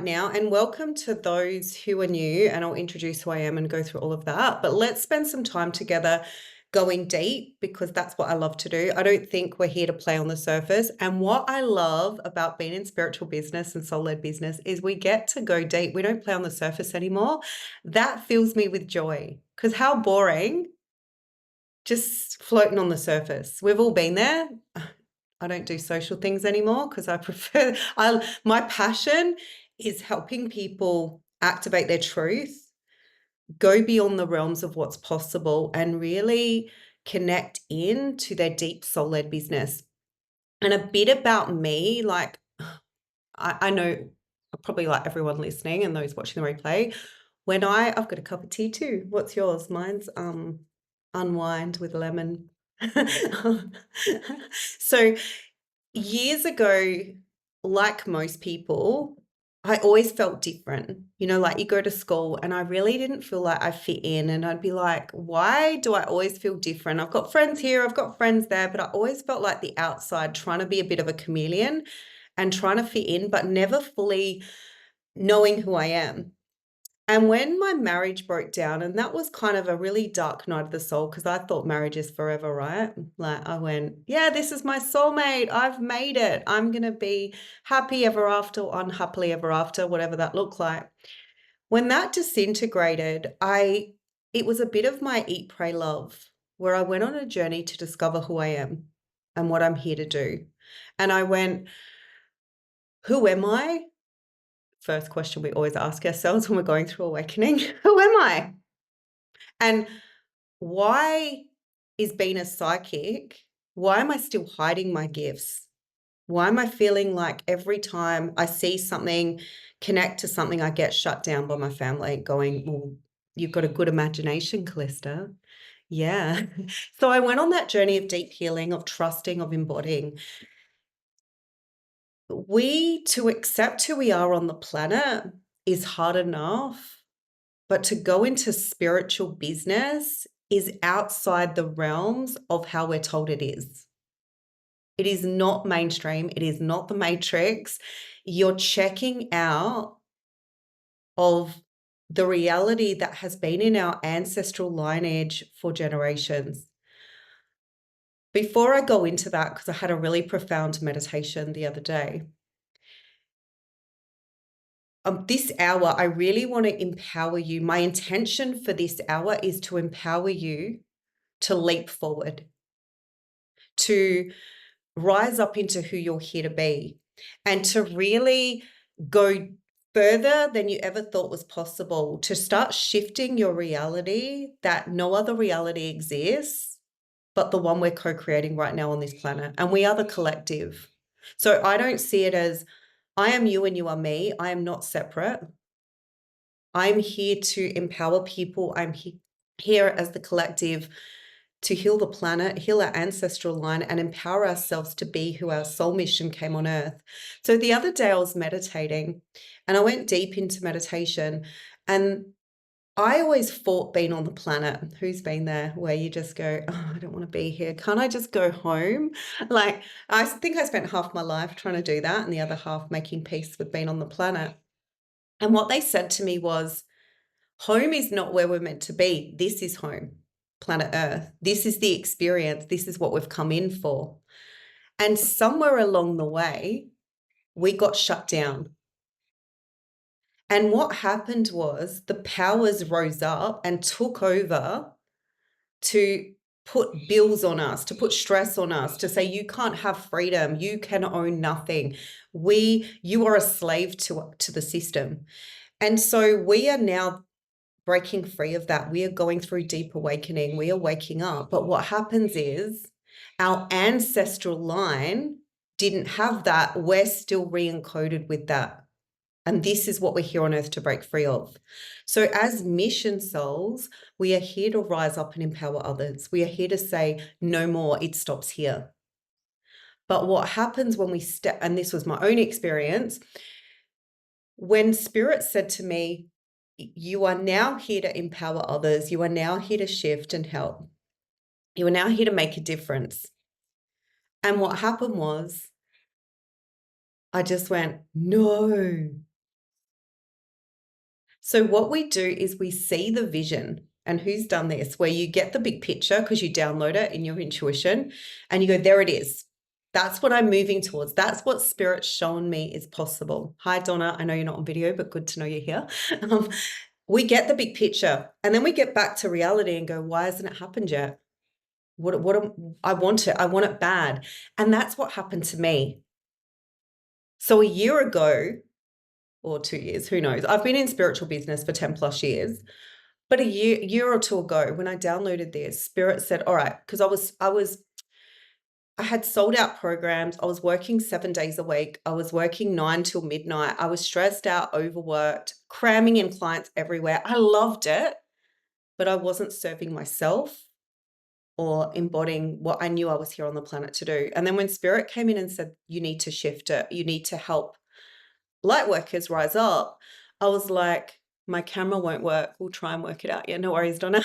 now, and welcome to those who are new, and I'll introduce who I am and go through all of that. But let's spend some time together going deep because that's what I love to do. I don't think we're here to play on the surface. And what I love about being in spiritual business and soul-led business is we get to go deep. We don't play on the surface anymore. That fills me with joy because how boring just floating on the surface. We've all been there. I don't do social things anymore because I prefer, my passion is helping people activate their truth, go beyond the realms of what's possible, and really connect in to their deep soul-led business. And a bit about me, like I know probably like everyone listening and those watching the replay, I've got a cup of tea too. What's yours? Mine's unwind with lemon. So years ago, like most people, I always felt different. You know, like you go to school and I really didn't feel like I fit in. And I'd be like, why do I always feel different? I've got friends here, I've got friends there, but I always felt like the outside, trying to be a bit of a chameleon and trying to fit in, but never fully knowing who I am. And when my marriage broke down, and that was kind of a really dark night of the soul because I thought marriage is forever, right? Like I went, yeah, this is my soulmate. I've made it. I'm going to be happy ever after, or unhappily ever after, whatever that looked like. When that disintegrated, it was a bit of my eat, pray, love, where I went on a journey to discover who I am and what I'm here to do. And I went, who am I? First question we always ask ourselves when we're going through awakening, who am I? And why is being a psychic, why am I still hiding my gifts? Why am I feeling like every time I see something, connect to something, I get shut down by my family going, well, you've got a good imagination, Callista. Yeah. So I went on that journey of deep healing, of trusting, of embodying. To accept who we are on the planet is hard enough, but to go into spiritual business is outside the realms of how we're told it is. It is not mainstream. It is not the matrix. You're checking out of the reality that has been in our ancestral lineage for generations. Before I go into that, because I had a really profound meditation the other day, this hour, I really want to empower you. My intention for this hour is to empower you to leap forward, to rise up into who you're here to be, and to really go further than you ever thought was possible, to start shifting your reality that no other reality exists but the one we're co-creating right now on this planet. And we are the collective. So I don't see it as I am you and you are me. I am not separate. I'm here to empower people. I'm here as the collective to heal the planet, heal our ancestral line, and empower ourselves to be who our soul mission came on earth. So the other day I was meditating and I went deep into meditation, and I always fought being on the planet. Who's been there where you just go, oh, I don't want to be here. Can't I just go home? Like, I think I spent half my life trying to do that and the other half making peace with being on the planet. And what they said to me was, home is not where we're meant to be. This is home, planet Earth. This is the experience. This is what we've come in for. And somewhere along the way, we got shut down. And what happened was the powers rose up and took over to put bills on us, to put stress on us, to say, you can't have freedom. You can own nothing. You are a slave to the system. And so we are now breaking free of that. We are going through deep awakening. We are waking up. But what happens is our ancestral line didn't have that. We're still re-encoded with that. And this is what we're here on earth to break free of. So as mission souls, we are here to rise up and empower others. We are here to say, no more, it stops here. But what happens when we step, and this was my own experience, when Spirit said to me, you are now here to empower others. You are now here to shift and help. You are now here to make a difference. And what happened was I just went, no, So what we do is we see the vision. And who's done this? Where you get the big picture because you download it in your intuition and you go, there it is. That's what I'm moving towards. That's what Spirit's shown me is possible. Hi, Donna. I know you're not on video, but good to know you're here. We get the big picture and then we get back to reality and go, why hasn't it happened yet? I want it. I want it bad. And that's what happened to me. So a year ago, or 2 years, who knows? I've been in spiritual business for 10 plus years. But a year or two ago, when I downloaded this, Spirit said, all right, because I had sold out programs. I was working 7 days a week. I was working 9 till midnight. I was stressed out, overworked, cramming in clients everywhere. I loved it, but I wasn't serving myself or embodying what I knew I was here on the planet to do. And then when Spirit came in and said, you need to shift it, you need to help light workers rise up, I was like, my camera won't work. We'll try and work it out. Yeah, no worries, Donna.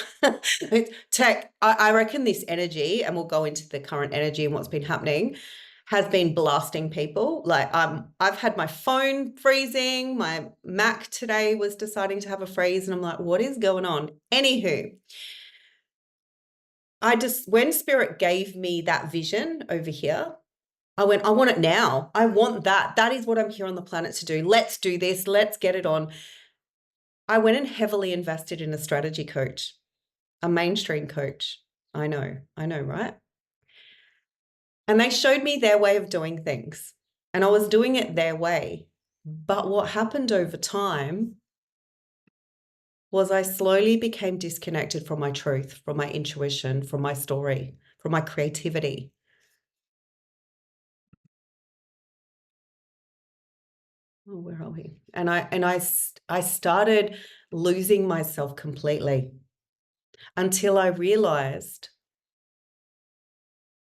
Tech, I reckon this energy, and we'll go into the current energy and what's been happening, has been blasting people. Like I've had my phone freezing. My Mac today was deciding to have a freeze. And I'm like, what is going on? Anywho, when Spirit gave me that vision over here, I went, I want it now. I want that. That is what I'm here on the planet to do. Let's do this. Let's get it on. I went and heavily invested in a strategy coach, a mainstream coach. I know, right? And they showed me their way of doing things. And I was doing it their way. But what happened over time was I slowly became disconnected from my truth, from my intuition, from my story, from my creativity. Oh, where are we? And I started losing myself completely until I realized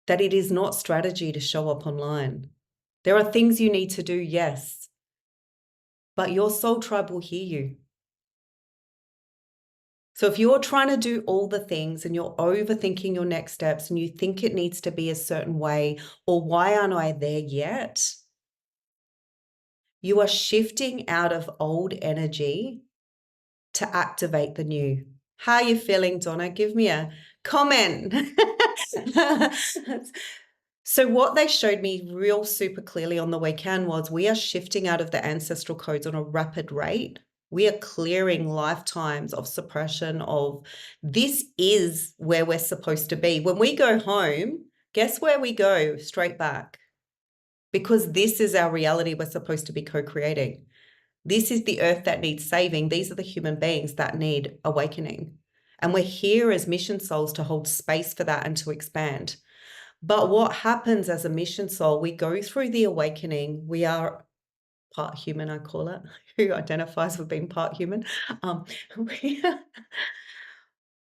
that it is not strategy to show up online. There are things you need to do, yes, but your soul tribe will hear you. So if you're trying to do all the things and you're overthinking your next steps and you think it needs to be a certain way, or why aren't I there yet? You are shifting out of old energy to activate the new. How are you feeling, Donna? Give me a comment. So what they showed me real super clearly on the weekend was we are shifting out of the ancestral codes on a rapid rate. We are clearing lifetimes of suppression of this is where we're supposed to be. When we go home, guess where we go? Straight back. Because this is our reality we're supposed to be co-creating. This is the earth that needs saving. These are the human beings that need awakening. And we're here as mission souls to hold space for that and to expand. But what happens as a mission soul, we go through the awakening. We are part human, I call it, who identifies with being part human.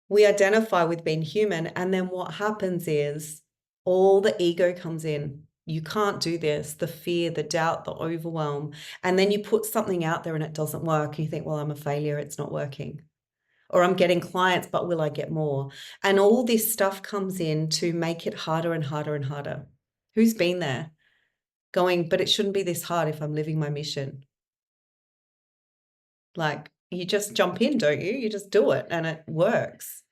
We identify with being human. And then what happens is all the ego comes in. You can't do this, the fear, the doubt, the overwhelm. And then you put something out there and it doesn't work. You think, well, I'm a failure. It's not working. Or I'm getting clients, but will I get more? And all this stuff comes in to make it harder and harder and harder. Who's been there going, but it shouldn't be this hard if I'm living my mission? Like you just jump in, don't you? You just do it and it works.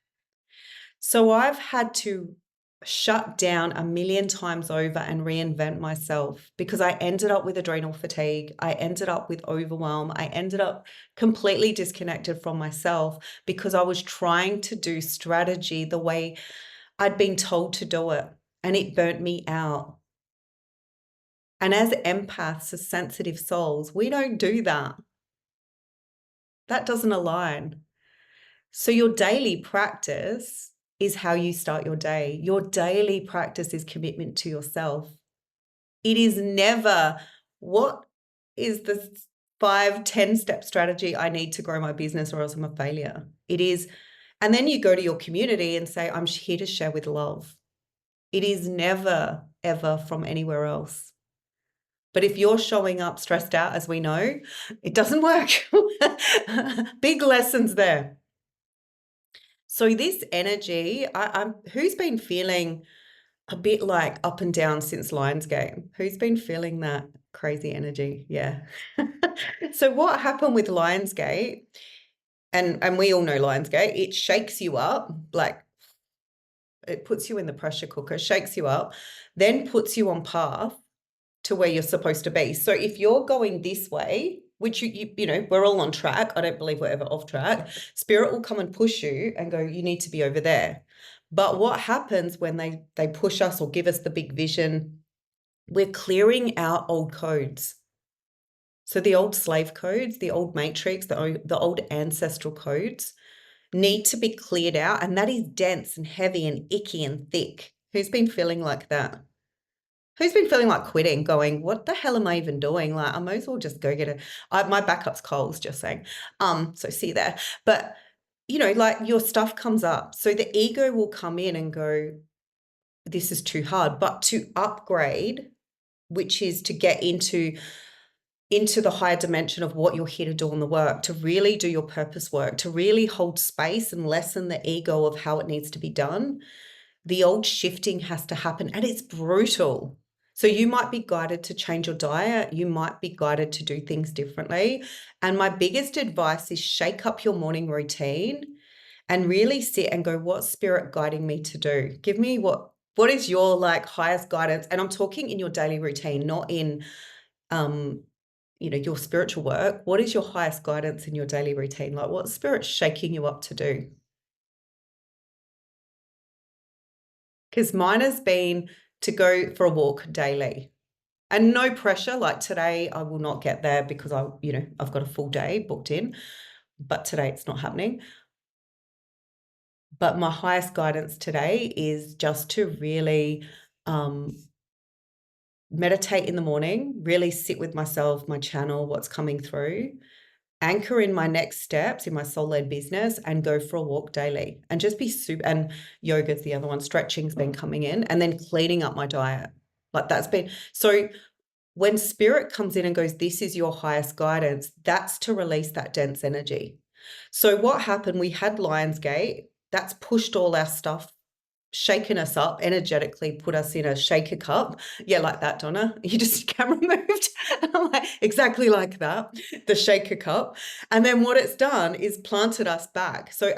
So I've had to shut down a million times over and reinvent myself because I ended up with adrenal fatigue. I ended up with overwhelm. I ended up completely disconnected from myself because I was trying to do strategy the way I'd been told to do it, and it burnt me out. And as empaths, as sensitive souls, we don't do that. That doesn't align. So your daily practice is how you start your day. Your daily practice is commitment to yourself. It is never, what is the 5-10 step strategy I need to grow my business or else I'm a failure? It is, and then you go to your community and say, I'm here to share with love. It is never, ever from anywhere else. But if you're showing up stressed out, as we know, it doesn't work. Big lessons there. So this energy, who's been feeling a bit like up and down since Lionsgate? Who's been feeling that crazy energy? Yeah. So what happened with Lionsgate and we all know Lionsgate, it shakes you up, like it puts you in the pressure cooker, shakes you up, then puts you on path to where you're supposed to be. So if you're going this way, which you know, we're all on track. I don't believe we're ever off track. Spirit will come and push you and go, you need to be over there. But what happens when they push us or give us the big vision? We're clearing our old codes. So the old slave codes, the old matrix, the old ancestral codes need to be cleared out. And that is dense and heavy and icky and thick. Who's been feeling like that? Who's been feeling like quitting, going, what the hell am I even doing? Like, I might as well just go get it. My backup's Coles, just saying. So see there. But, you know, like your stuff comes up. So the ego will come in and go, this is too hard. But to upgrade, which is to get into the higher dimension of what you're here to do on the work, to really do your purpose work, to really hold space and lessen the ego of how it needs to be done, the old shifting has to happen, and it's brutal. So you might be guided to change your diet. You might be guided to do things differently. And my biggest advice is shake up your morning routine and really sit and go, what's spirit guiding me to do? Give me what is your like highest guidance? And I'm talking in your daily routine, not in, you know, your spiritual work. What is your highest guidance in your daily routine? Like what's spirit shaking you up to do? Because mine has been to go for a walk daily. And no pressure, like today I will not get there because I've got a full day booked in, but today it's not happening. But my highest guidance today is just to really meditate in the morning, really sit with myself, my channel, what's coming through, anchor in my next steps in my soul-led business, and go for a walk daily and just be super. And yoga's the other one, stretching's been coming in, and then cleaning up my diet. Like that's been, so when spirit comes in and goes, this is your highest guidance, that's to release that dense energy. So what happened, we had Lionsgate, that's pushed all our stuff, shaken us up energetically, put us in a shaker cup. Yeah, like that, Donna. You just camera moved. And I'm like, exactly like that, the shaker cup. And then what it's done is planted us back. So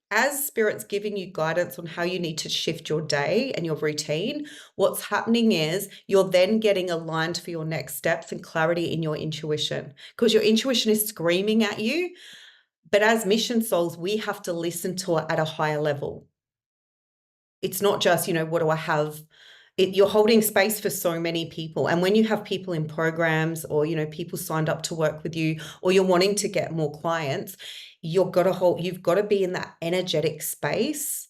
as spirit's giving you guidance on how you need to shift your day and your routine, what's happening is you're then getting aligned for your next steps and clarity in your intuition, because your intuition is screaming at you. But as mission souls, we have to listen to it at a higher level. It's not just, what do I have? You're holding space for so many people. And when you have people in programs or, people signed up to work with you, or you're wanting to get more clients, you've got to be in that energetic space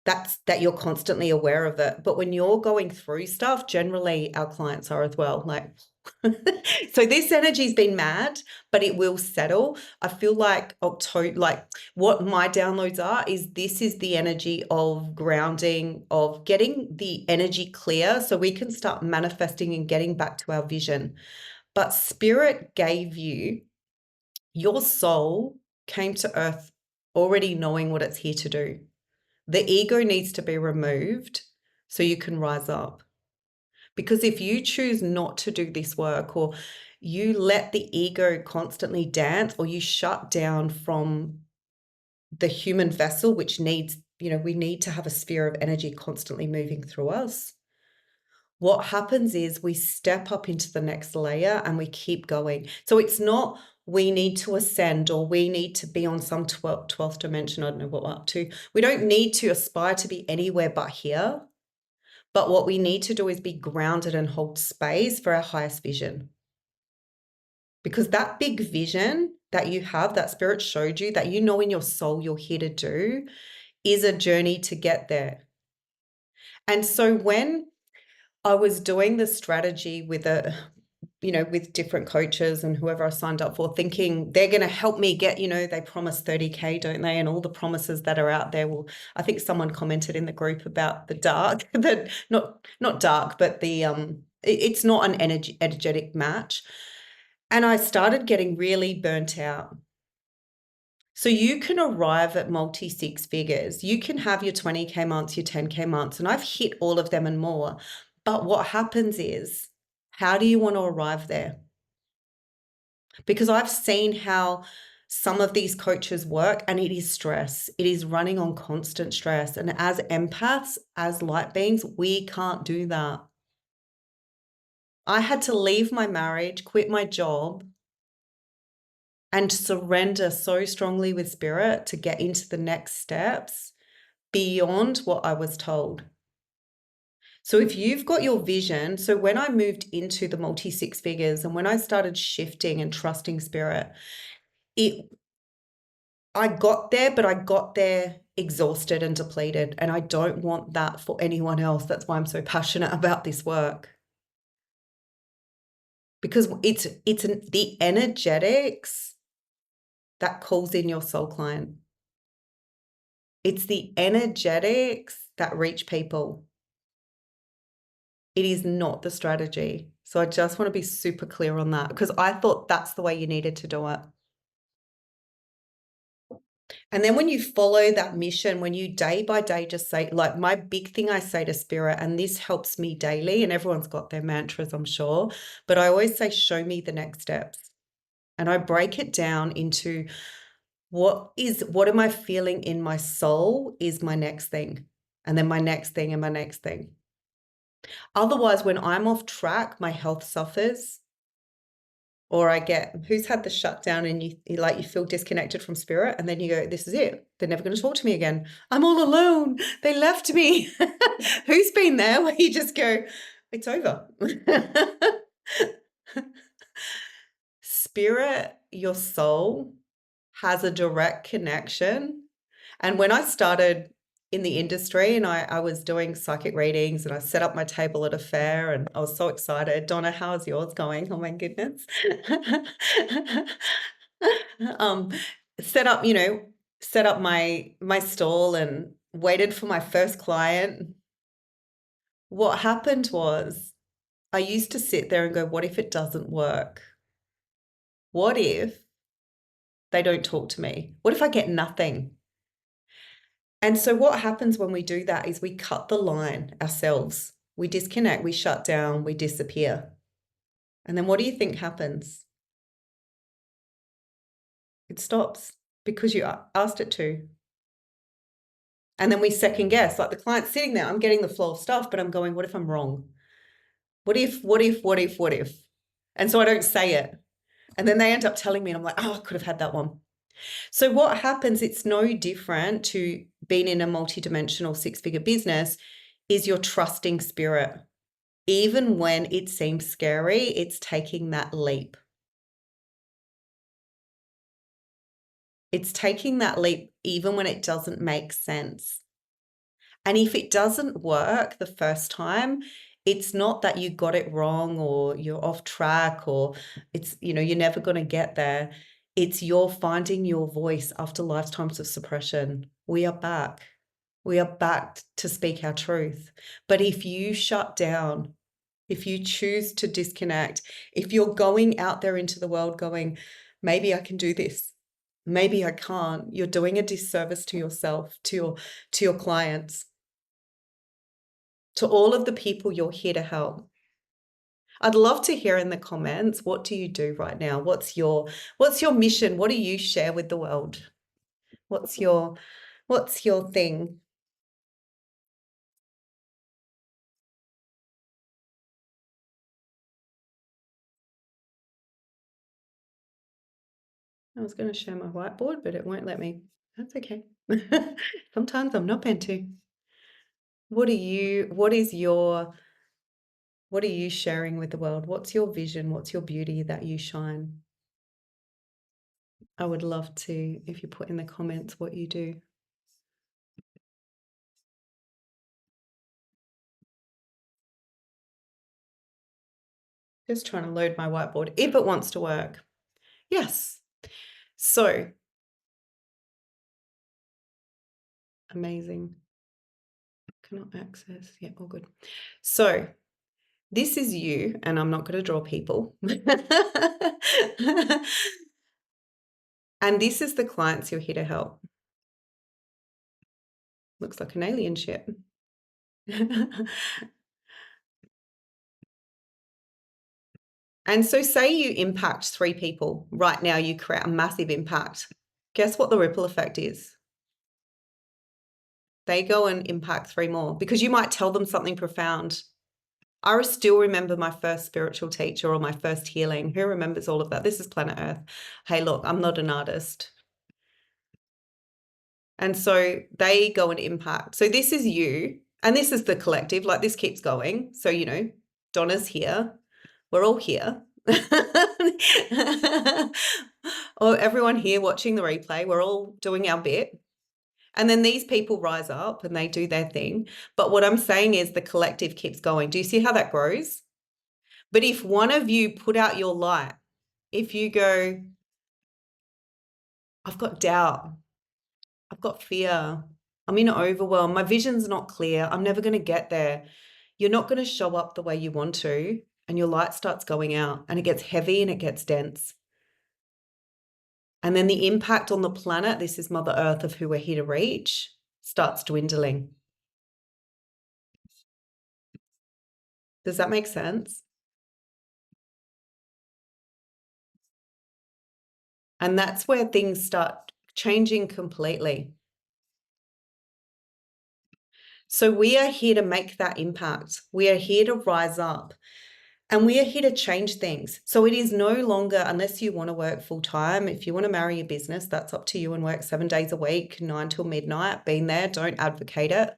that you're constantly aware of it. But when you're going through stuff, generally our clients are as well. Like, so this energy's been mad, but it will settle. I feel like October, like what my downloads are, this is the energy of grounding, of getting the energy clear so we can start manifesting and getting back to our vision. But spirit gave you, your soul came to earth already knowing what it's here to do. The ego needs to be removed so you can rise up. Because if you choose not to do this work, or you let the ego constantly dance, or you shut down from the human vessel, which needs, we need to have a sphere of energy constantly moving through us. What happens is we step up into the next layer and we keep going. So it's not we need to ascend or we need to be on some 12th dimension. I don't know what we're up to. We don't need to aspire to be anywhere but here. But what we need to do is be grounded and hold space for our highest vision. Because that big vision that you have, that spirit showed you, that in your soul you're here to do, is a journey to get there. And so when I was doing the strategy with with different coaches and whoever I signed up for, thinking they're going to help me get, they promise 30K, don't they? And all the promises that are out there. Well, I think someone commented in the group about the dark, that not dark, but the, it's not an energetic match. And I started getting really burnt out. So you can arrive at multi six figures. You can have your 20K months, your 10K months, and I've hit all of them and more. But what happens is, how do you want to arrive there? Because I've seen how some of these coaches work, and it is stress. It is running on constant stress. And as empaths, as light beings, we can't do that. I had to leave my marriage, quit my job, and surrender so strongly with spirit to get into the next steps beyond what I was told. So if you've got your vision, so when I moved into the multi six figures and when I started shifting and trusting spirit, I got there, but I got there exhausted and depleted, and I don't want that for anyone else. That's why I'm so passionate about this work. Because it's the energetics that calls in your soul client. It's the energetics that reach people. It is not the strategy. So I just want to be super clear on that, because I thought that's the way you needed to do it. And then when you follow that mission, when you day by day just say, like my big thing I say to spirit, and this helps me daily, and everyone's got their mantras, I'm sure, but I always say, show me the next steps. And I break it down into what am I feeling in my soul is my next thing. And then my next thing and my next thing. Otherwise, when I'm off track, my health suffers. Or I get, who's had the shutdown and you feel disconnected from spirit, and then you go, this is it. They're never going to talk to me again. I'm all alone. They left me. Who's been there where you just go, it's over. Spirit, your soul, has a direct connection. And when I started in the industry and I was doing psychic readings and I set up my table at a fair and I was so excited. Donna, how's yours going? Oh my goodness. Set up my stall and waited for my first client. What happened was I used to sit there and go, what if it doesn't work? What if they don't talk to me? What if I get nothing? And so what happens when we do that is we cut the line ourselves. We disconnect, we shut down, we disappear. And then what do you think happens? It stops because you asked it to. And then we second guess, like the client's sitting there, I'm getting the flow of stuff, but I'm going, what if I'm wrong? What if? And so I don't say it. And then they end up telling me, and I'm like, oh, I could have had that one. So what happens, it's no different to being in a multidimensional six-figure business, is you're trusting spirit. Even when it seems scary, it's taking that leap. It's taking that leap even when it doesn't make sense. And if it doesn't work the first time, it's not that you got it wrong or you're off track or it's, you're never going to get there. It's you're finding your voice after lifetimes of suppression. We are back. We are back to speak our truth. But if you shut down, if you choose to disconnect, if you're going out there into the world going, maybe I can do this, maybe I can't, you're doing a disservice to yourself, to your clients, to all of the people you're here to help. I'd love to hear in the comments, what do you do right now? What's your mission? What do you share with the world? What's your thing? I was going to share my whiteboard, but it won't let me. That's okay. Sometimes I'm not meant to. What are you sharing with the world? What's your vision? What's your beauty that you shine? I would love to, if you put in the comments what you do. Just trying to load my whiteboard if it wants to work. Yes. So amazing. Cannot access. Yeah, all good. So this is you, and I'm not going to draw people. And this is the clients you're here to help. Looks like an alien ship. And so say you impact 3 people. Right now you create a massive impact. Guess what the ripple effect is? They go and impact 3 more because you might tell them something profound. I still remember my first spiritual teacher or my first healing. Who remembers all of that? This is planet Earth. Hey, look, I'm not an artist. And so they go and impact. So this is you, and this is the collective. Like, this keeps going. So, you know, Donna's here. We're all here. Or everyone here watching the replay, we're all doing our bit. And then these people rise up and they do their thing. But what I'm saying is the collective keeps going. Do you see how that grows? But if one of you put out your light, if you go, I've got doubt, I've got fear, I'm in overwhelm, my vision's not clear, I'm never going to get there, you're not going to show up the way you want to, and your light starts going out and it gets heavy and it gets dense. And then the impact on the planet, this is Mother Earth of who we're here to reach, starts dwindling. Does that make sense? And that's where things start changing completely. So we are here to make that impact. We are here to rise up. And we are here to change things. So it is no longer, unless you want to work full time, if you want to marry your business, that's up to you and work 7 days a week, 9 till midnight, been there, don't advocate it.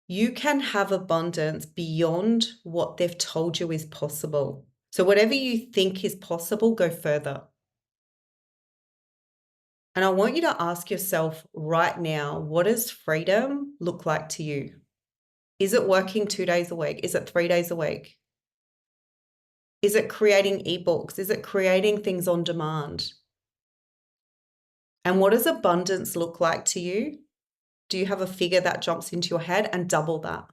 You can have abundance beyond what they've told you is possible. So whatever you think is possible, go further. And I want you to ask yourself right now, what does freedom look like to you? Is it working 2 days a week? Is it 3 days a week? Is it creating ebooks? Is it creating things on demand? And what does abundance look like to you? Do you have a figure that jumps into your head? And double that.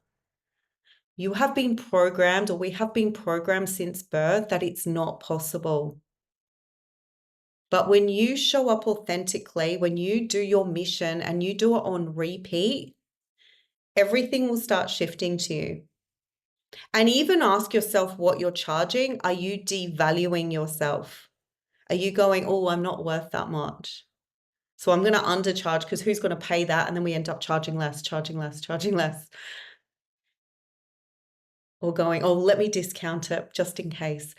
You have been programmed, or we have been programmed since birth, that it's not possible. But when you show up authentically, when you do your mission and you do it on repeat, everything will start shifting to you. And even ask yourself what you're charging. Are you devaluing yourself? Are you going, oh, I'm not worth that much, so I'm going to undercharge because who's going to pay that? And then we end up charging less, charging less, charging less. Or going, oh, let me discount it just in case.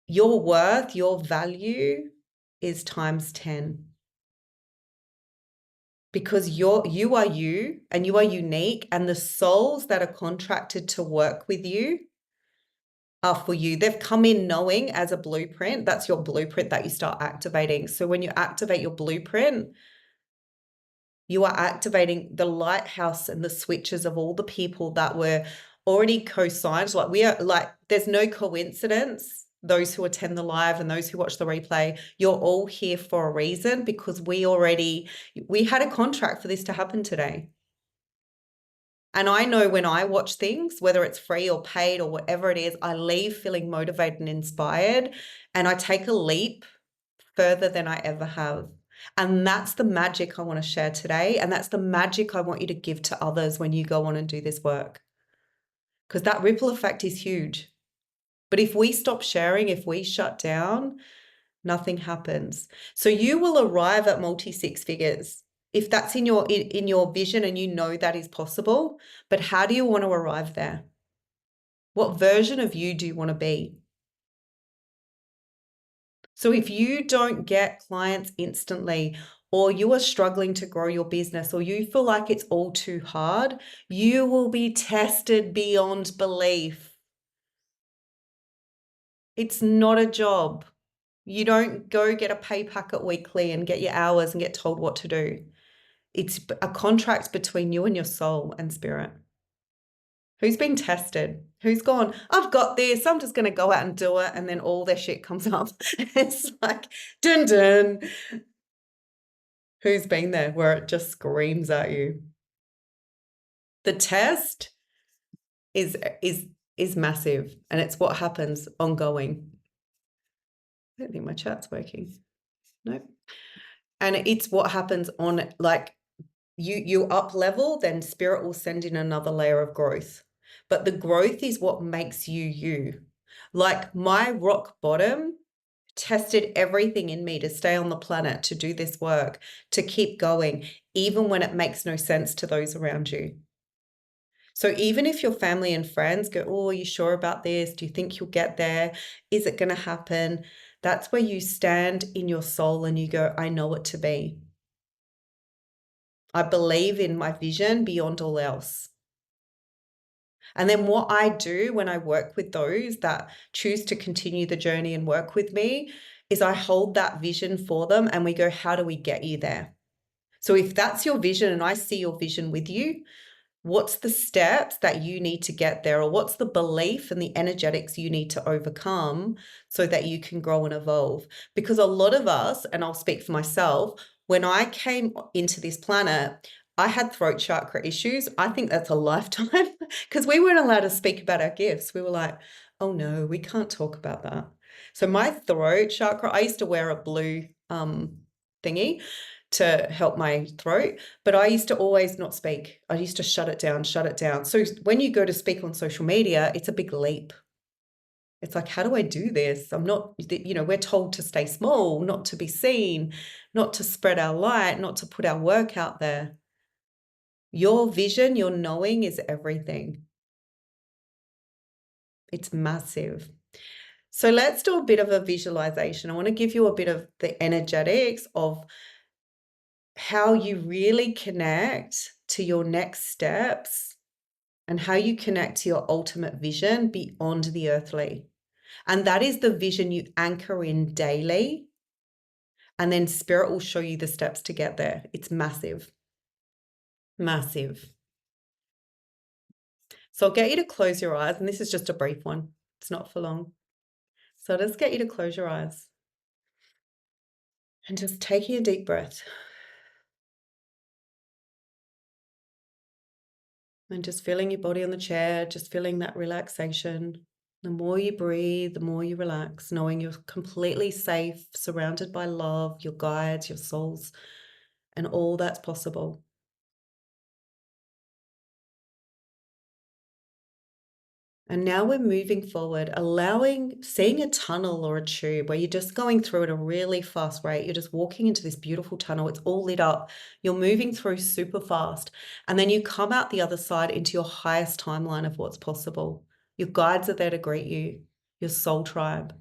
Your worth, your value is times 10. Because you are you, and you are unique, and the souls that are contracted to work with you are for you. They've come in knowing as a blueprint. That's your blueprint that you start activating. So when you activate your blueprint, you are activating the lighthouse and the switches of all the people that were already co-signed. Like, we are, like, there's no coincidence. Those who attend the live and those who watch the replay, you're all here for a reason, because we had a contract for this to happen today. And I know when I watch things, whether it's free or paid or whatever it is, I leave feeling motivated and inspired, and I take a leap further than I ever have. And that's the magic I want to share today. And that's the magic I want you to give to others when you go on and do this work. Because that ripple effect is huge. But if we stop sharing, if we shut down, nothing happens. So you will arrive at multi 6 figures if that's in your vision and you know that is possible. But how do you want to arrive there? What version of you do you want to be? So if you don't get clients instantly, or you are struggling to grow your business, or you feel like it's all too hard, you will be tested beyond belief. It's not a job. You don't go get a pay packet weekly and get your hours and get told what to do. It's a contract between you and your soul and spirit. Who's been tested? Who's gone, I've got this, I'm just going to go out and do it, and then all their shit comes up. It's like, dun dun. Who's been there where it just screams at you? The test is massive, and it's what happens ongoing. I don't think my chat's working. Nope. And it's what happens on, like, you up level, then spirit will send in another layer of growth. But the growth is what makes you you. Like my rock bottom tested everything in me to stay on the planet, to do this work, to keep going, even when it makes no sense to those around you. So even if your family and friends go, oh, are you sure about this? Do you think you'll get there? Is it going to happen? That's where you stand in your soul and you go, I know it to be. I believe in my vision beyond all else. And then what I do when I work with those that choose to continue the journey and work with me is I hold that vision for them and we go, how do we get you there? So if that's your vision and I see your vision with you, what's the steps that you need to get there? Or what's the belief and the energetics you need to overcome so that you can grow and evolve? Because a lot of us, and I'll speak for myself, when I came into this planet, I had throat chakra issues. I think that's a lifetime because we weren't allowed to speak about our gifts. We were like, oh no, we can't talk about that. So my throat chakra, I used to wear a blue thingy to help my throat, but I used to always not speak. I used to shut it down, shut it down. So when you go to speak on social media, it's a big leap. It's like, how do I do this? I'm not, we're told to stay small, not to be seen, not to spread our light, not to put our work out there. Your vision, your knowing is everything. It's massive. So let's do a bit of a visualization. I want to give you a bit of the energetics of how you really connect to your next steps and how you connect to your ultimate vision beyond the earthly. And that is the vision you anchor in daily. And then spirit will show you the steps to get there. It's massive. Massive. So I'll get you to close your eyes. And this is just a brief one. It's not for long. So I'll just get you to close your eyes. And just taking a deep breath. And just feeling your body on the chair, just feeling that relaxation. The more you breathe, the more you relax, knowing you're completely safe, surrounded by love, your guides, your souls, and all that's possible. And now we're moving forward, seeing a tunnel or a tube where you're just going through at a really fast rate. You're just walking into this beautiful tunnel. It's all lit up. You're moving through super fast. And then you come out the other side into your highest timeline of what's possible. Your guides are there to greet you, your soul tribe.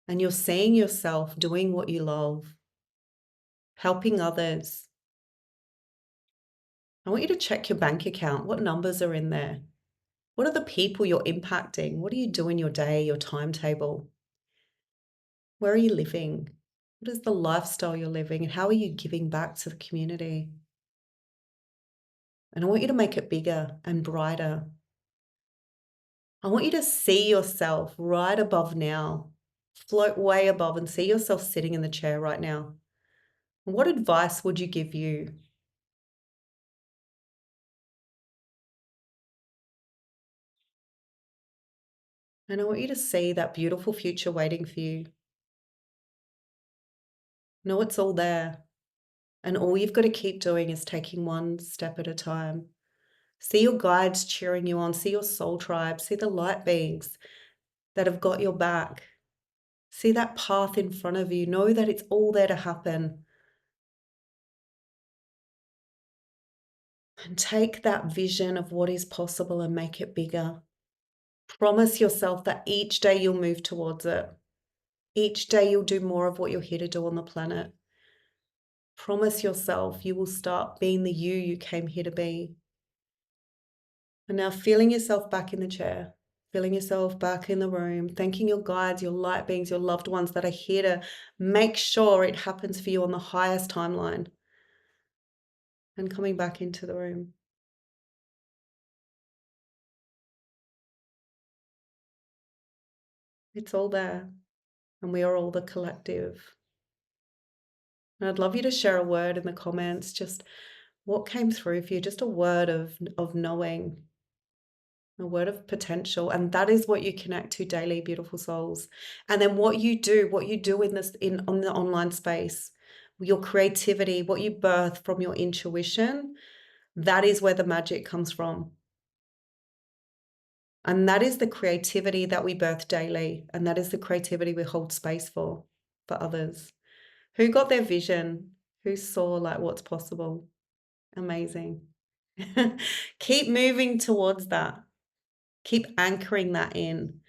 And you're seeing yourself doing what you love, helping others. I want you to check your bank account. What numbers are in there? What are the people you're impacting? What do you do in your day, your timetable? Where are you living? What is the lifestyle you're living? And how are you giving back to the community? And I want you to make it bigger and brighter. I want you to see yourself right above now. Float way above and see yourself sitting in the chair right now. What advice would you give you? And I want you to see that beautiful future waiting for you. Know it's all there. And all you've got to keep doing is taking one step at a time. See your guides cheering you on. See your soul tribe. See the light beings that have got your back. See that path in front of you. Know that it's all there to happen. And take that vision of what is possible and make it bigger. Promise yourself that each day you'll move towards it. Each day you'll do more of what you're here to do on the planet. Promise yourself you will start being the you came here to be. And now feeling yourself back in the chair, feeling yourself back in the room, thanking your guides, your light beings, your loved ones that are here to make sure it happens for you on the highest timeline. And coming back into the room. It's all there. And we are all the collective. And I'd love you to share a word in the comments, just what came through for you, just a word of knowing, a word of potential. And that is what you connect to daily, beautiful souls. And then what you do on the online space, your creativity, what you birth from your intuition, that is where the magic comes from. And that is the creativity that we birth daily. And that is the creativity we hold space for others. Who got their vision? Who saw like what's possible? Amazing. Keep moving towards that. Keep anchoring that in.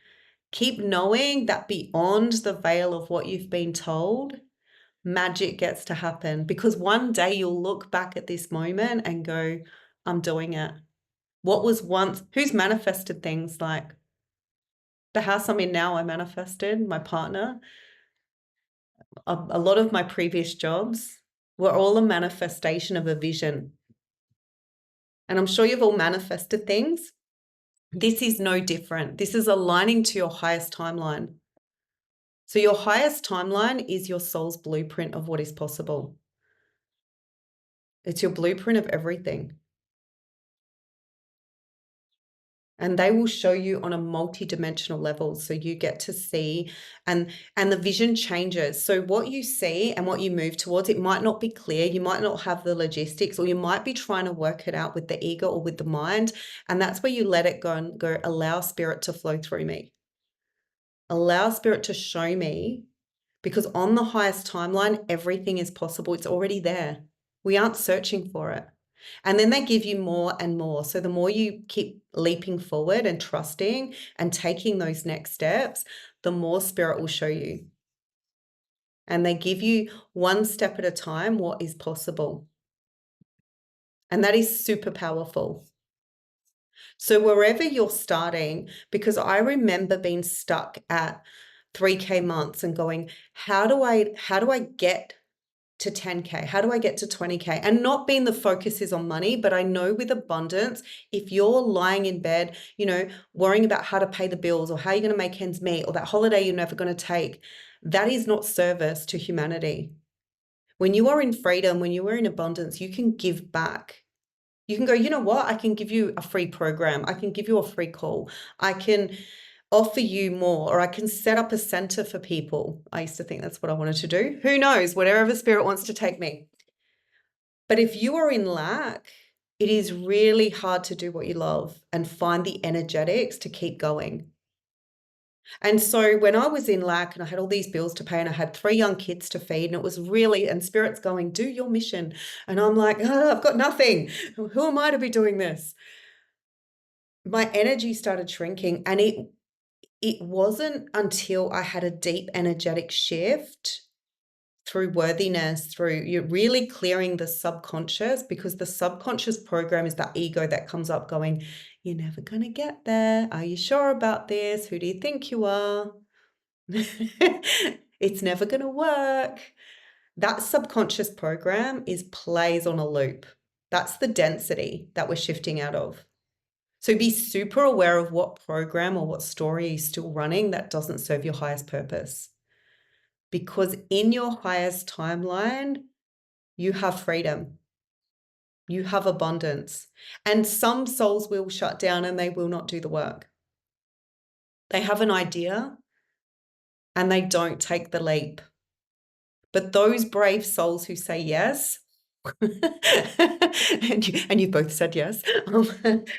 Keep knowing that beyond the veil of what you've been told, magic gets to happen, because one day you'll look back at this moment and go, I'm doing it. What was once, who's manifested things like the house I'm in now? I manifested my partner. A lot of my previous jobs were all a manifestation of a vision. And I'm sure you've all manifested things. This is no different. This is aligning to your highest timeline. So your highest timeline is your soul's blueprint of what is possible. It's your blueprint of everything. And they will show you on a multi-dimensional level. So you get to see, and the vision changes. So what you see and what you move towards, it might not be clear. You might not have the logistics, or you might be trying to work it out with the ego or with the mind. And that's where you let it go and go, allow spirit to flow through me. Allow spirit to show me, because on the highest timeline, everything is possible. It's already there. We aren't searching for it. And then they give you more and more. So the more you keep leaping forward and trusting and taking those next steps, the more spirit will show you. And they give you one step at a time what is possible. And that is super powerful. So wherever you're starting, because I remember being stuck at 3K months and going, how do I get to 10K? How do I get to 20K? And not being the focus is on money, but I know with abundance, if you're lying in bed, worrying about how to pay the bills or how you're going to make ends meet, or that holiday you're never going to take, that is not service to humanity. When you are in freedom, when you are in abundance, you can give back. You can go, you know what? I can give you a free program. I can give you a free call. I can offer you more, or I can set up a center for people. I used to think that's what I wanted to do. Who knows? Whatever spirit wants to take me. But if you are in lack, it is really hard to do what you love and find the energetics to keep going. And so when I was in lack and I had all these bills to pay and I had 3 young kids to feed, and it was really, and spirit's going, do your mission. And I'm like, I've got nothing. Who am I to be doing this? My energy started shrinking, and it wasn't until I had a deep energetic shift through worthiness, through you're really clearing the subconscious, because the subconscious program is that ego that comes up going, you're never going to get there. Are you sure about this? Who do you think you are? It's never going to work. That subconscious program plays on a loop. That's the density that we're shifting out of. So be super aware of what program or what story is still running that doesn't serve your highest purpose. Because in your highest timeline, you have freedom. You have abundance. And some souls will shut down and they will not do the work. They have an idea and they don't take the leap. But those brave souls who say yes, and you've both said yes,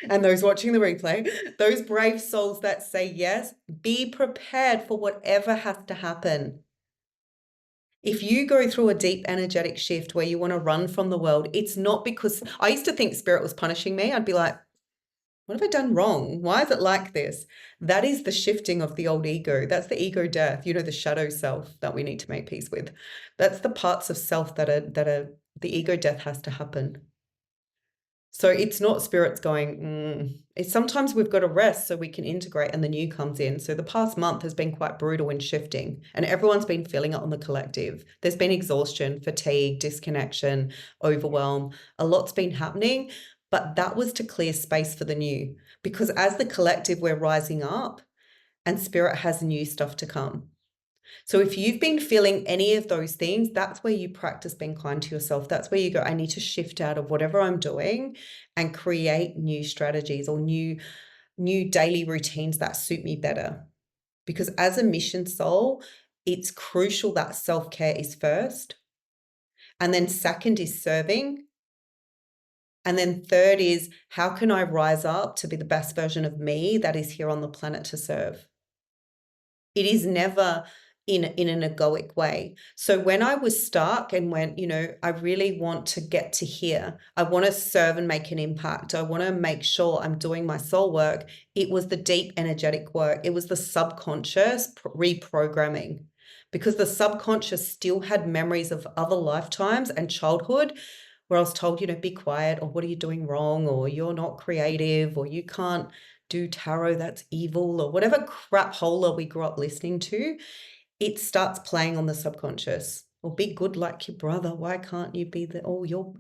and those watching the replay, those brave souls that say yes, be prepared for whatever has to happen. If you go through a deep energetic shift where you want to run from the world, it's not because I used to think spirit was punishing me. I'd be like, what have I done wrong? Why is it like this? That is the shifting of the old ego. That's the ego death, the shadow self that we need to make peace with. That's the parts of self that are the ego death has to happen. So it's not spirits going, It's sometimes we've got to rest so we can integrate and the new comes in. So the past month has been quite brutal in shifting, and everyone's been feeling it on the collective. There's been exhaustion, fatigue, disconnection, overwhelm. A lot's been happening, but that was to clear space for the new, because as the collective, we're rising up and spirit has new stuff to come. So if you've been feeling any of those things, that's where you practice being kind to yourself. That's where you go, I need to shift out of whatever I'm doing and create new strategies or new daily routines that suit me better. Because as a mission soul, it's crucial that self-care is first. And then second is serving. And then third is, how can I rise up to be the best version of me that is here on the planet to serve? It is never in an egoic way. So when I was stuck and went, I really want to get to here, I want to serve and make an impact, I want to make sure I'm doing my soul work, it was the deep energetic work. It was the subconscious reprogramming, because the subconscious still had memories of other lifetimes and childhood where I was told, be quiet, or what are you doing wrong, or you're not creative, or you can't do tarot, that's evil, or whatever crap holer we grew up listening to. It starts playing on the subconscious. Or be good like your brother. Why can't you be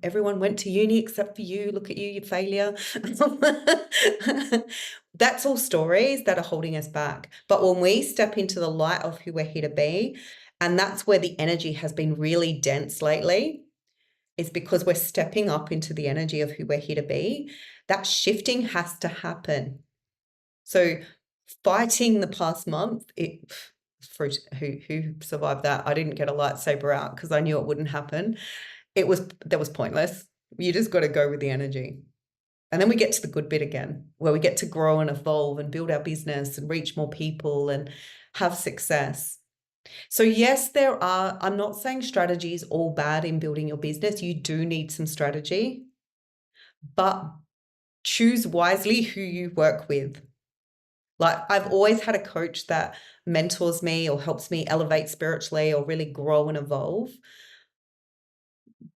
everyone went to uni except for you. Look at you, you failure. That's all stories that are holding us back. But when we step into the light of who we're here to be, and that's where the energy has been really dense lately, is because we're stepping up into the energy of who we're here to be. That shifting has to happen. So fighting the past month, who survived that? I didn't get a lightsaber out because I knew it wouldn't happen. That was pointless. You just got to go with the energy. And then we get to the good bit again, where we get to grow and evolve and build our business and reach more people and have success. So yes, I'm not saying strategy is all bad in building your business. You do need some strategy, but choose wisely who you work with. Like, I've always had a coach that mentors me or helps me elevate spiritually or really grow and evolve.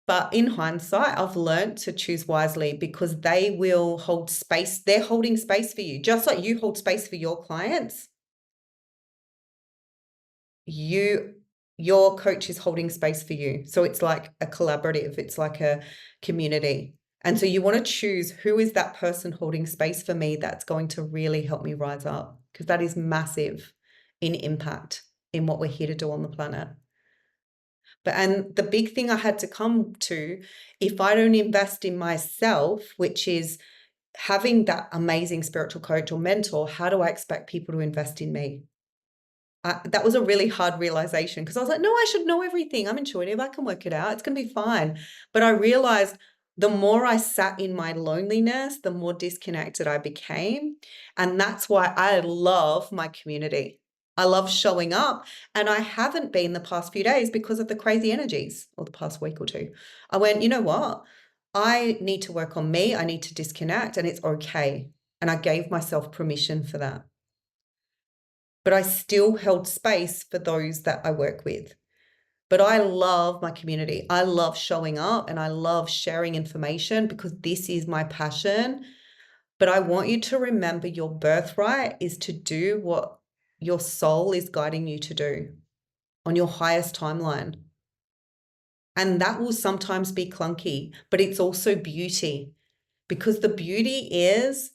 But in hindsight, I've learned to choose wisely, because they will hold space. They're holding space for you, just like you hold space for your clients. Your coach is holding space for you. So it's like a collaborative, it's like a community. And so you want to choose, who is that person holding space for me that's going to really help me rise up? Because that is massive in impact in what we're here to do on the planet. And the big thing I had to come to, if I don't invest in myself, which is having that amazing spiritual coach or mentor, how do I expect people to invest in me? That was a really hard realization, because I was like, no, I should know everything. I'm intuitive. I can work it out. It's going to be fine. But I realized the more I sat in my loneliness, the more disconnected I became. And that's why I love my community. I love showing up. And I haven't been the past few days because of the crazy energies, or the past week or two. I went, you know what? I need to work on me. I need to disconnect, and it's okay. And I gave myself permission for that. But I still held space for those that I work with. But I love my community. I love showing up, and I love sharing information, because this is my passion. But I want you to remember, your birthright is to do what your soul is guiding you to do on your highest timeline. And that will sometimes be clunky, but it's also beauty, because the beauty is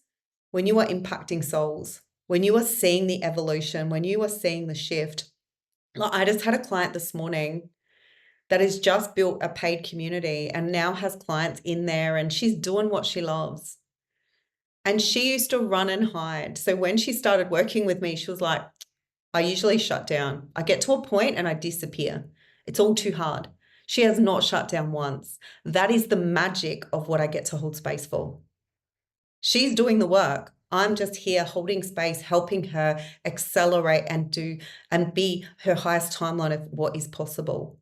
when you are impacting souls, when you are seeing the evolution, when you are seeing the shift. Like, I just had a client this morning that has just built a paid community and now has clients in there, and she's doing what she loves. And she used to run and hide. So when she started working with me, she was like, I usually shut down. I get to a point and I disappear. It's all too hard. She has not shut down once. That is the magic of what I get to hold space for. She's doing the work. I'm just here holding space, helping her accelerate and be her highest timeline of what is possible.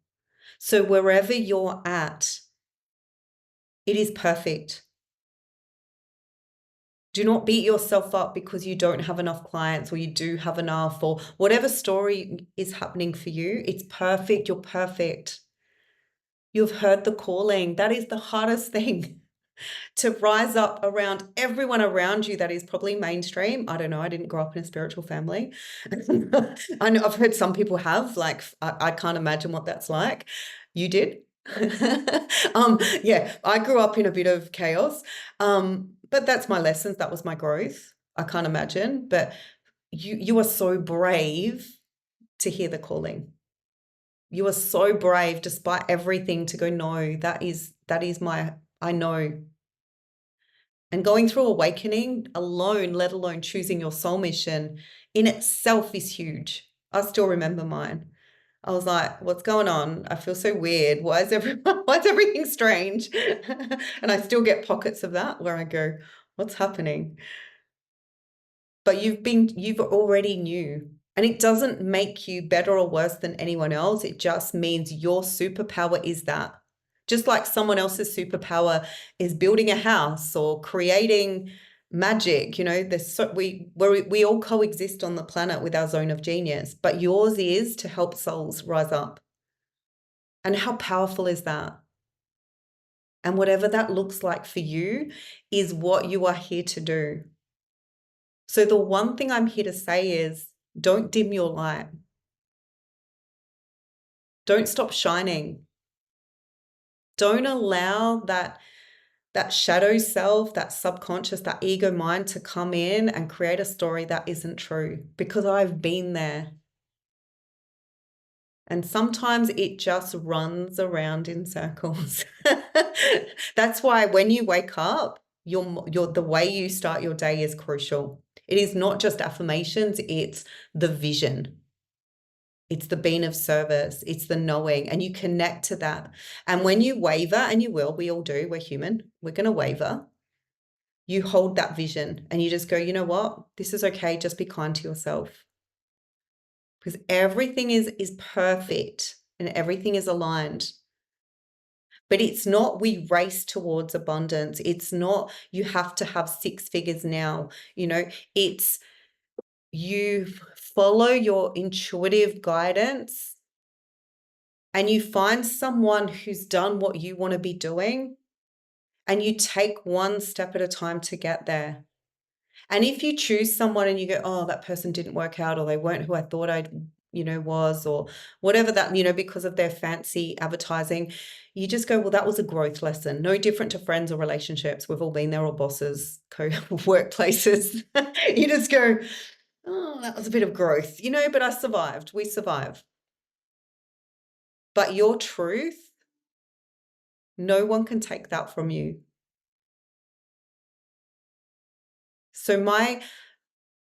So wherever you're at, it is perfect. Do not beat yourself up because you don't have enough clients, or you do have enough, or whatever story is happening for you. It's perfect. You're perfect. You've heard the calling. That is the hardest thing. To rise up around everyone around you that is probably mainstream. I don't know. I didn't grow up in a spiritual family. I know I've heard some people have, like, I can't imagine what that's like. You did? Yeah, I grew up in a bit of chaos. But that's my lessons. That was my growth. I can't imagine, but you are so brave to hear the calling. You are so brave, despite everything, to go, no, that is I know. And going through awakening alone, let alone choosing your soul mission, in itself is huge. I still remember mine. I was like, what's going on? I feel so weird. Why is everything strange? And I still get pockets of that where I go, what's happening? But you've already knew. And it doesn't make you better or worse than anyone else. It just means your superpower is that. Just like someone else's superpower is building a house or creating magic, we all coexist on the planet with our zone of genius, but yours is to help souls rise up. And how powerful is that? And whatever that looks like for you is what you are here to do. So the one thing I'm here to say is don't dim your light. Don't stop shining. Don't allow that shadow self, that subconscious, that ego mind to come in and create a story that isn't true, because I've been there. And sometimes it just runs around in circles. That's why when you wake up, the way you start your day is crucial. It is not just affirmations, it's the vision. It's the being of service. It's the knowing, and you connect to that. And when you waver, and you will, we all do, we're human, we're going to waver. You hold that vision and you just go, you know what? This is okay. Just be kind to yourself. Because everything is perfect and everything is aligned. But it's not we race towards abundance. It's not you have to have 6 figures now. It's you follow your intuitive guidance and you find someone who's done what you want to be doing, and you take one step at a time to get there. And if you choose someone and you go, oh, that person didn't work out, or they weren't who I thought I was, or whatever that, because of their fancy advertising, you just go, well, that was a growth lesson. No different to friends or relationships. We've all been there, or bosses, workplaces. You just go, oh, that was a bit of growth, but I survived. We survive. But your truth, no one can take that from you. So my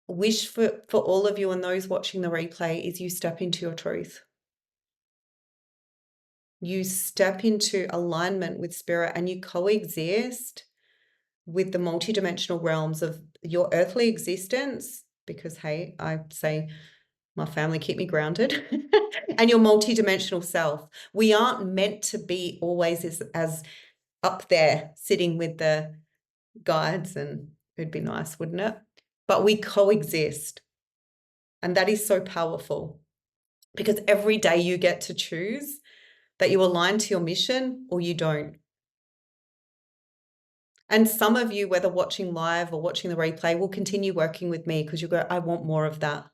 wish for all of you and those watching the replay is you step into your truth. You step into alignment with spirit and you coexist with the multidimensional realms of your earthly existence, because, hey, I say my family keep me grounded, and your multidimensional self. We aren't meant to be always as up there sitting with the guides, and it'd be nice, wouldn't it? But we coexist. And that is so powerful, because every day you get to choose that you align to your mission or you don't. And some of you, whether watching live or watching the replay, will continue working with me because you go, I want more of that.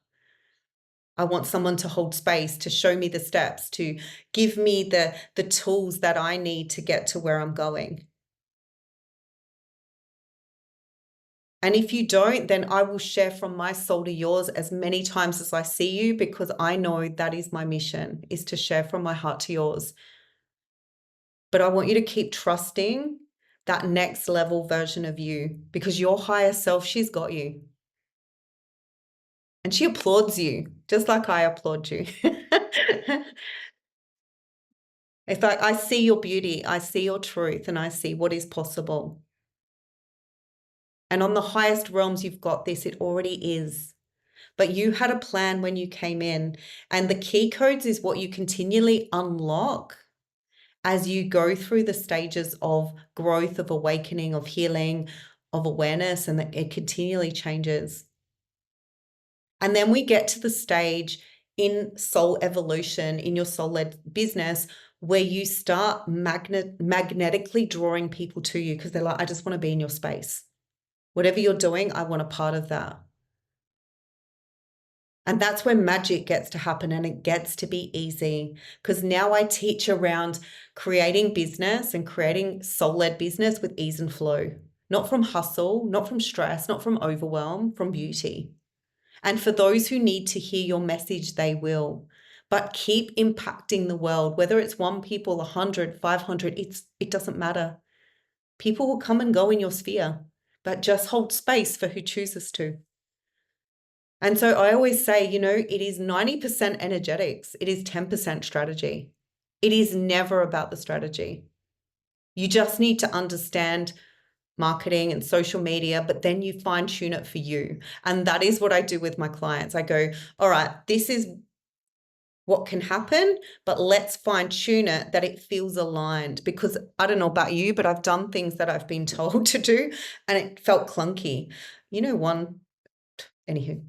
I want someone to hold space, to show me the steps, to give me the tools that I need to get to where I'm going. And if you don't, then I will share from my soul to yours as many times as I see you, because I know that is my mission, is to share from my heart to yours. But I want you to keep trusting that next level version of you, because your higher self, she's got you. And she applauds you, just like I applaud you. It's like, I see your beauty, I see your truth, and I see what is possible. And on the highest realms, you've got this. It already is. But you had a plan when you came in. And the key codes is what you continually unlock as you go through the stages of growth, of awakening, of healing, of awareness, and it continually changes. And then we get to the stage in soul evolution, in your soul-led business, where you start magnetically drawing people to you, because they're like, I just want to be in your space. Whatever you're doing, I want a part of that. And that's where magic gets to happen, and it gets to be easy, because now I teach around creating business and creating soul-led business with ease and flow, not from hustle, not from stress, not from overwhelm, from beauty. And for those who need to hear your message, they will. But keep impacting the world, whether it's 1 people, 100, 500, it doesn't matter. People will come and go in your sphere, but just hold space for who chooses to. And so I always say, you know, it is 90% energetics. It is 10% strategy. It is never about the strategy. You just need to understand marketing and social media, but then you fine tune it for you. And that is what I do with my clients. I go, all right, this is what can happen, but let's fine tune it that it feels aligned, because I don't know about you, but I've done things that I've been told to do and it felt clunky. You know, anywho,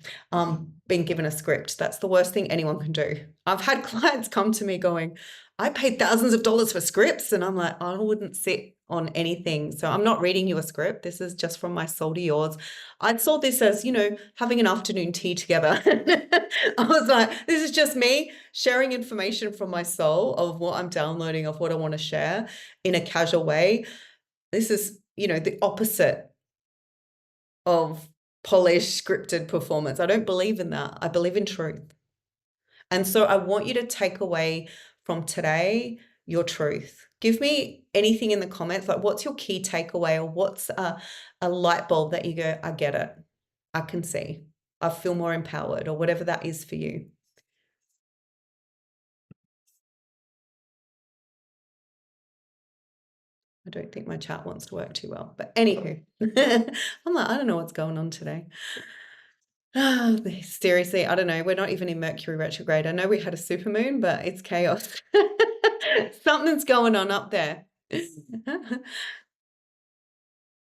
being given a script, that's the worst thing anyone can do. I've had clients come to me going, I paid thousands of dollars for scripts. And I'm like, I wouldn't sit on anything. So I'm not reading you a script. This is just from my soul to yours. I saw this as, you know, having an afternoon tea together. I was like, this is just me sharing information from my soul of what I'm downloading, of what I want to share in a casual way. This is, you know, the opposite of polished, scripted performance. I don't believe in that. I believe in truth. And so I want you to take away from today your truth. Give me anything in the comments, like what's your key takeaway, or what's a light bulb that you go, I get it. I can see. I feel more empowered, or whatever that is for you. I don't think my chat wants to work too well, but anywho, I'm like, I don't know what's going on today. Seriously, I don't know. We're not even in Mercury retrograde. I know we had a supermoon, but it's chaos. Something's going on up there.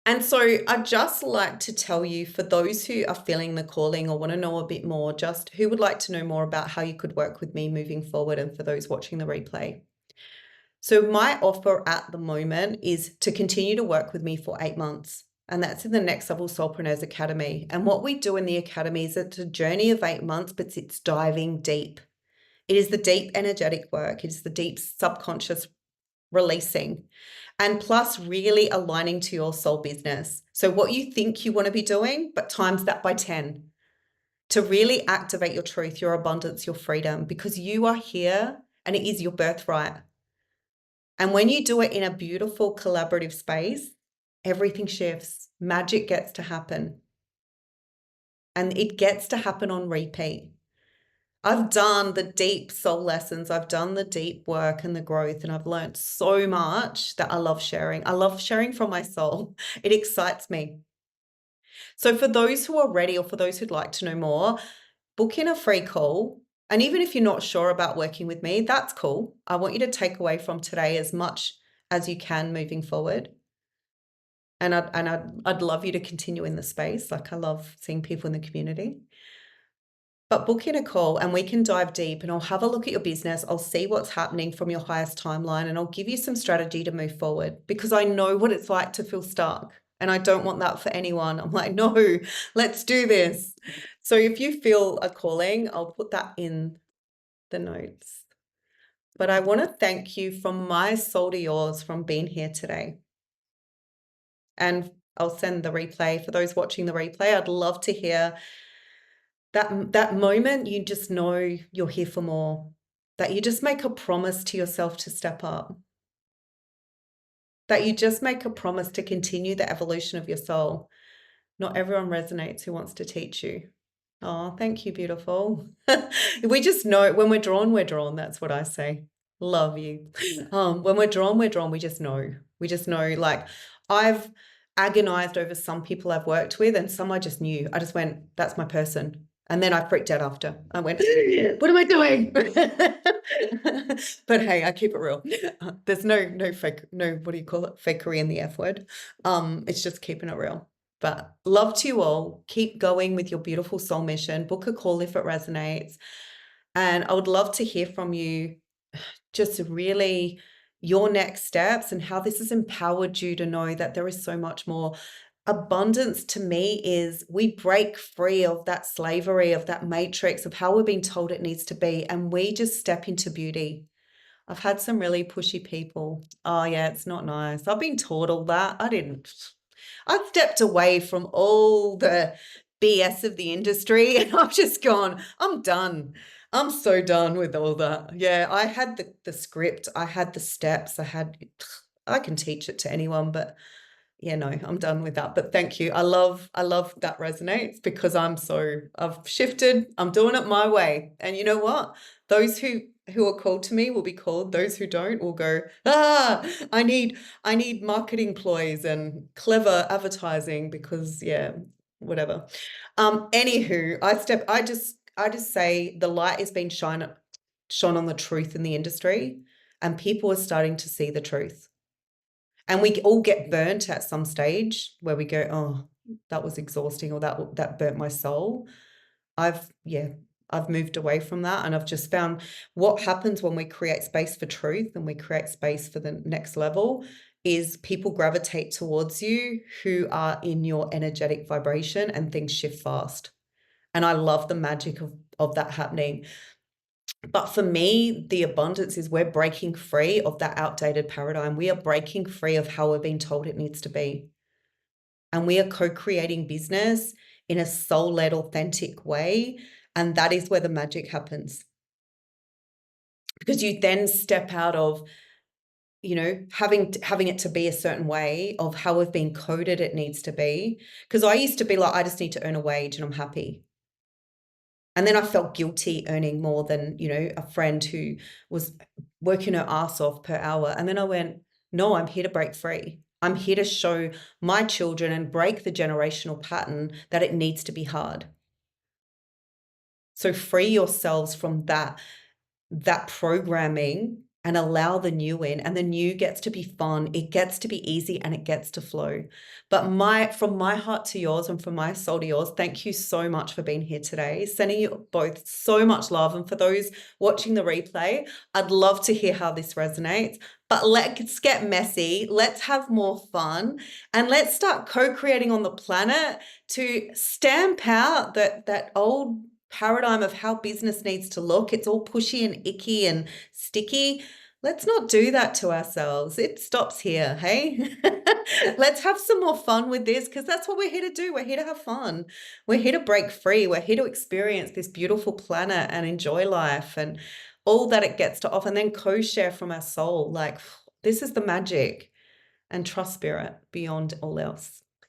And so I'd just like to tell you, for those who are feeling the calling or want to know a bit more, just who would like to know more about how you could work with me moving forward, and for those watching the replay. So my offer at the moment is to continue to work with me for 8 months. And that's in the Next Level Soulpreneurs Academy. And what we do in the academy is it's a journey of 8 months, but it's diving deep. It is the deep energetic work. It is the deep subconscious releasing, and plus really aligning to your soul business. So what you think you want to be doing, but times that by 10 to really activate your truth, your abundance, your freedom, because you are here and it is your birthright. And when you do it in a beautiful collaborative space, everything shifts. Magic gets to happen. And it gets to happen on repeat. I've done the deep soul lessons. I've done the deep work and the growth, and I've learned so much that I love sharing. I love sharing from my soul. It excites me. So for those who are ready, or for those who'd like to know more, book in a free call. And even if you're not sure about working with me, that's cool. I want you to take away from today as much as you can moving forward. And I'd love you to continue in the space. Like, I love seeing people in the community. But book in a call and we can dive deep, and I'll have a look at your business. I'll see what's happening from your highest timeline, and I'll give you some strategy to move forward, because I know what it's like to feel stuck. And I don't want that for anyone. I'm like, no, let's do this. So if you feel a calling, I'll put that in the notes. But I want to thank you from my soul to yours from being here today. And I'll send the replay. For those watching the replay, I'd love to hear that moment you just know you're here for more, that you just make a promise to yourself to step up, that you just make a promise to continue the evolution of your soul. Not everyone resonates who wants to teach you. Oh, thank you, beautiful. We just know when we're drawn, that's what I say. Love you. When we're drawn, we just know. We just know. Like, I've agonized over some people I've worked with, and some I just knew. I just went, that's my person. And then I freaked out after. I went, what am I doing? But hey, I keep it real. There's no fake, no, what do you call it? Fakery in the F word. It's just keeping it real. But love to you all. Keep going with your beautiful soul mission. Book a call if it resonates. And I would love to hear from you, just really your next steps and how this has empowered you to know that there is so much more. Abundance to me is we break free of that slavery, of that matrix of how we're being told it needs to be, and we just step into beauty. I've had some really pushy people. Oh yeah, it's not nice. I've been taught all that. I've stepped away from all the BS of the industry, and I've just gone, I'm done. I'm so done with all that. Yeah, I had the script, I had the steps, I can teach it to anyone, but yeah, no, I'm done with that. But thank you. I love that resonates because I've shifted. I'm doing it my way. And you know what? Those who are called to me will be called. Those who don't will go, I need marketing ploys and clever advertising because yeah, whatever. Anywho, I just say the light is being shone on the truth in the industry, and people are starting to see the truth. And we all get burnt at some stage where we go, oh, that was exhausting, or that burnt my soul. I've moved away from that, and I've just found what happens when we create space for truth and we create space for the next level is people gravitate towards you who are in your energetic vibration, and things shift fast. And I love the magic of that happening. But for me, the abundance is we're breaking free of that outdated paradigm. We are breaking free of how we're being told it needs to be. And we are co-creating business in a soul-led, authentic way. And that is where the magic happens. Because you then step out of, you know, having it to be a certain way of how we've been coded it needs to be. Because I used to be like, I just need to earn a wage and I'm happy. And then I felt guilty earning more than, you know, a friend who was working her ass off per hour. And then I went, no, I'm here to break free. I'm here to show my children and break the generational pattern that it needs to be hard. So free yourselves from that programming and allow the new in, and the new gets to be fun. It gets to be easy and it gets to flow. But from my heart to yours and from my soul to yours, thank you so much for being here today. Sending you both so much love. And for those watching the replay, I'd love to hear how this resonates. But let's get messy. Let's have more fun, and let's start co-creating on the planet to stamp out that old paradigm of how business needs to look. It's all pushy and icky and sticky. Let's not do that to ourselves. It stops here, hey? Let's have some more fun with this, because that's what we're here to do. We're here to have fun. We're here to break free. We're here to experience this beautiful planet and enjoy life and all that it gets to offer, and then co-share from our soul. Like, this is the magic, and trust spirit beyond all else.